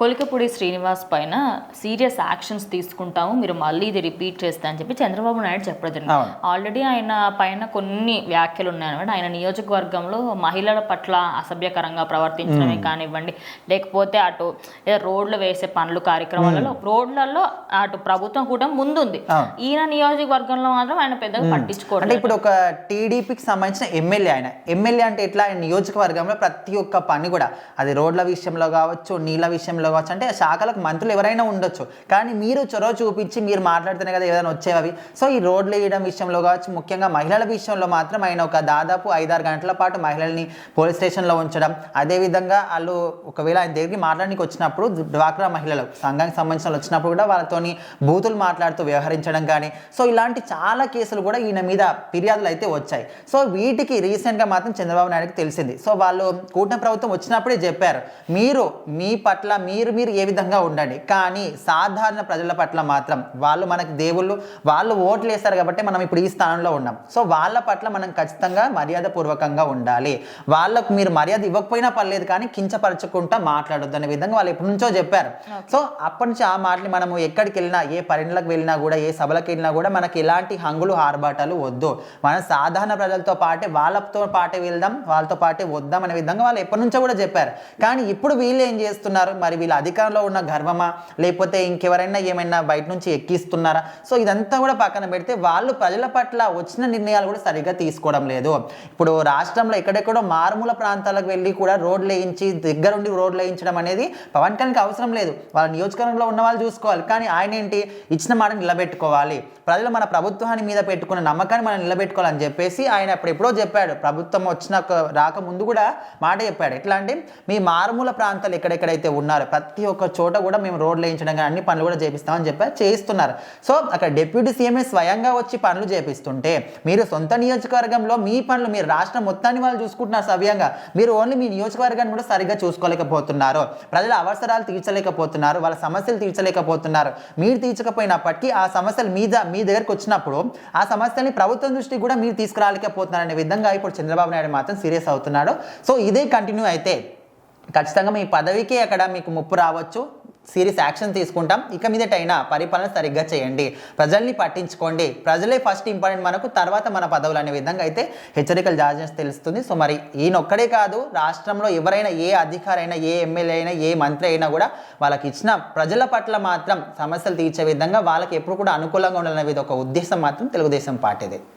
కొలికపూడి శ్రీనివాస్ పైన serious actions తీసుకుంటాము, మీరు మళ్ళీ ఇది రిపీట్ చేస్తా అని చెప్పి చంద్రబాబు నాయుడు చెప్పడం జరిగింది. ఆల్రెడీ ఆయన పైన కొన్ని వ్యాఖ్యలు ఉన్నాయన్నమాట. ఆయన నియోజకవర్గంలో మహిళల పట్ల అసభ్యకరంగా ప్రవర్తించడమే కానివ్వండి, లేకపోతే అటు రోడ్లు వేసే పనులు కార్యక్రమాలలో రోడ్లలో అటు ప్రభుత్వం కూడా ముందుంది. ఈయన నియోజకవర్గంలో మాత్రం ఆయన పెద్దగా పట్టించుకోవడం. అంటే ఇప్పుడు ఒక టీడీపీకి సంబంధించిన ఎమ్మెల్యే అంటే ఇట్లా ఆయన నియోజకవర్గంలో ప్రతి ఒక్క పని కూడా, అది రోడ్ల విషయంలో కావచ్చు, నీళ్ళ విషయంలో కావచ్చు, అంటే శాఖలకు మంత్రులు ఎవరైనా ఉండొచ్చు, కానీ మీరు చొరవ చూపించి మీరు మాట్లాడితేనే కదా ఏదైనా వచ్చేవి. సో ఈ రోడ్లు వేయడం విషయంలో కావచ్చు, ముఖ్యంగా మహిళల విషయంలో మాత్రం ఆయన ఒక దాదాపు 5-6 గంటల పాటు మహిళల్ని పోలీస్ స్టేషన్లో ఉంచడం, అదేవిధంగా వాళ్ళు ఒకవేళ ఆయన దగ్గరికి మాట్లాడడానికి వచ్చినప్పుడు డ్వాక్రా మహిళలు సంఘానికి సంబంధించిన వచ్చినప్పుడు కూడా వాళ్ళతోని బూతులు మాట్లాడుతూ వ్యవహరించడం కానీ, సో ఇలాంటి చాలా కేసులు కూడా ఈయన మీద ఫిర్యాదులు అయితే వచ్చాయి. సో వీటికి రీసెంట్గా మాత్రం చంద్రబాబు నాయుడుకి తెలిసింది. సో వాళ్ళు కూటమి ప్రభుత్వం వచ్చినప్పుడే చెప్పారు, మీరు మీ పట్ల మీరు ఏ విధంగా ఉండండి, కానీ సాధారణ ప్రజల పట్ల మాత్రం, వాళ్ళు మనకి దేవుళ్ళు, వాళ్ళు ఓట్లు వేస్తారు కాబట్టి మనం ఇప్పుడు ఈ స్థానంలో ఉన్నాం. సో వాళ్ళ పట్ల మనం ఖచ్చితంగా మర్యాద పూర్వకంగా ఉండాలి. వాళ్ళకు మీరు మర్యాద ఇవ్వకపోయినా పర్లేదు, కానీ కించపరచుకుంటా మాట్లాడొద్దు అనే విధంగా వాళ్ళు ఎప్పటి నుంచో చెప్పారు. సో అప్పటి నుంచి ఆ మాటని మనము ఎక్కడికి వెళ్ళినా, ఏ పరిణలకు వెళ్ళినా కూడా, ఏ సభలకు వెళ్ళినా కూడా మనకి ఎలాంటి హంగులు ఆర్భాటాలు వద్దు, మనం సాధారణ ప్రజలతో పాటే వాళ్ళతో పాటే వెళ్దాం, వాళ్ళతో పాటే వద్దాం అనే విధంగా వాళ్ళు ఎప్పటి నుంచో కూడా చెప్పారు. కానీ ఇప్పుడు వీళ్ళు ఏం చేస్తున్నారు, మరి వీళ్ళ అధికారంలో ఉన్న గర్వమా, లేకపోతే ఇంకెవరైనా ఏమైనా బయట నుంచి ఎక్కిస్తున్నారా? సో ఇదంతా కూడా పక్కన పెడితే వాళ్ళు ప్రజల పట్ల వచ్చిన నిర్ణయాలు కూడా సరిగ్గా తీసుకోవడం లేదు. ఇప్పుడు రాష్ట్రంలో ఎక్కడెక్కడో మారుమూల ప్రాంతాలకు వెళ్ళి కూడా రోడ్లు వేయించి, దగ్గరుండి రోడ్లు వేయించడం అనేది పవన్ కళ్యాణ్కి అవసరం లేదు, వాళ్ళ నియోజకవర్గంలో ఉన్న వాళ్ళు చూసుకోవాలి. కానీ ఆయన ఏంటి, ఇచ్చిన మాట నిలబెట్టుకోవాలి, ప్రజలు మన ప్రభుత్వాన్ని మీద పెట్టుకున్న నమ్మకాన్ని మనం నిలబెట్టుకోవాలని చెప్పేసి ఆయన ఎప్పుడో చెప్పాడు. ప్రభుత్వం వచ్చిన రాకముందు కూడా మాట చెప్పాడు. ఎట్లా అంటే, మీ మారుమూల ప్రాంతాలు ఎక్కడెక్కడైతే ఉన్నారో ప్రతి ఒక్క చోట కూడా మేము రోడ్లు వేయించడం కానీ అన్ని పనులు కూడా చేపిస్తామని చెప్పి చేయిస్తున్నారు. సో అక్కడ డిప్యూటీ సీఎంఏ స్వయంగా వచ్చి పనులు చేపిస్తుంటే, మీరు సొంత నియోజకవర్గంలో మీ పనులు, మీరు రాష్ట్రం మొత్తాన్ని వాళ్ళు చూసుకుంటున్నారు సవ్యంగా, మీరు ఓన్లీ మీ నియోజకవర్గాన్ని కూడా సరిగ్గా చూసుకోలేకపోతున్నారు, ప్రజల అవసరాలు తీర్చలేకపోతున్నారు, వాళ్ళ సమస్యలు తీర్చలేకపోతున్నారు. మీరు తీర్చకపోయినప్పటికీ ఆ సమస్యలు మీ దగ్గరకు వచ్చినప్పుడు ఆ సమస్యల్ని ప్రభుత్వం దృష్టికి కూడా మీరు తీసుకురాలేకపోతున్నారు అనే విధంగా ఇప్పుడు చంద్రబాబు నాయుడు మాత్రం సీరియస్ అవుతున్నాడు. సో ఇదే కంటిన్యూ అయితే ఖచ్చితంగా మీ పదవికి అక్కడ మీకు ముప్పు రావచ్చు. సీరియస్ యాక్షన్ తీసుకుంటాం. ఇక మీదటైనా పరిపాలన సరిగ్గా చేయండి, ప్రజల్ని పట్టించుకోండి, ప్రజలే ఫస్ట్ ఇంపార్టెంట్ మనకు, తర్వాత మన పదవులు అనే విధంగా అయితే హెచ్చరికలు జారీ చేసి తెలుస్తుంది. సో మరి ఈయనొక్కడే కాదు, రాష్ట్రంలో ఎవరైనా, ఏ అధికారి అయినా, ఏ ఎమ్మెల్యే అయినా, ఏ మంత్రి అయినా కూడా వాళ్ళకి ఇచ్చిన ప్రజల పట్ల మాత్రం సమస్యలు తీర్చే విధంగా వాళ్ళకి ఎప్పుడు కూడా అనుకూలంగా ఉండాలనే ఒక ఉద్దేశం మాత్రం తెలుగుదేశం పార్టీది.